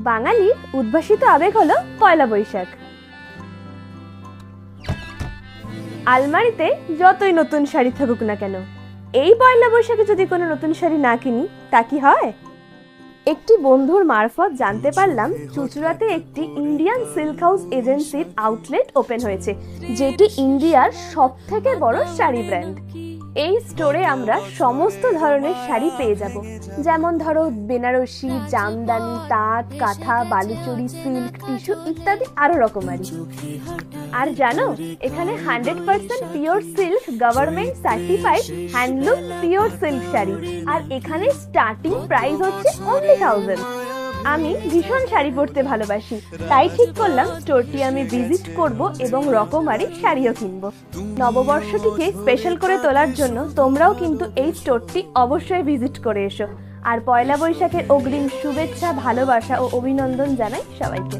বাঙালির উদ্ভাসিত আবেগ হলো পয়লা বৈশাখ। আলমারিতে যতই নতুন শাড়ি থাকুক না কেন, এই পয়লা বৈশাখে যদি কোনো নতুন শাড়ি না কিনি তা কি হয়? একটি বন্ধুর মারফত জানতে পারলাম চুঁচুড়াতে একটি ইন্ডিয়ান সিল্ক হাউস এজেন্সির আউটলেট ওপেন হয়েছে, যেটি ইন্ডিয়ার সবথেকে বড় শাড়ি ব্র্যান্ড। এই স্টোরে আমরা সমস্ত ধরনের শাড়ি পেয়ে যাব, যেমন ধরো বেনারসি, জামদানি, তাঁত, কাঁথা, বালুচরি, সিল্ক, টিস্যু ইত্যাদি আরো রকমারি। আর জানো, এখানে 100% pure silk government certified handloom pure silk sari, আর এখানে স্টার্টিং প্রাইস হচ্ছে only 1000। আমি ভীষণ শাড়ি পরতে ভালোবাসি, তাই ঠিক করলাম স্টোরটি আমি ভিজিট করব এবং রকমারি শাড়িও কিনবো। নববর্ষটিকে স্পেশাল করে তোলার জন্য তোমরাও কিন্তু এই স্টোরটি অবশ্যই ভিজিট করে এসো। আর পয়লা বৈশাখের অগ্রিম শুভেচ্ছা, ভালোবাসা ও অভিনন্দন জানাই সবাইকে।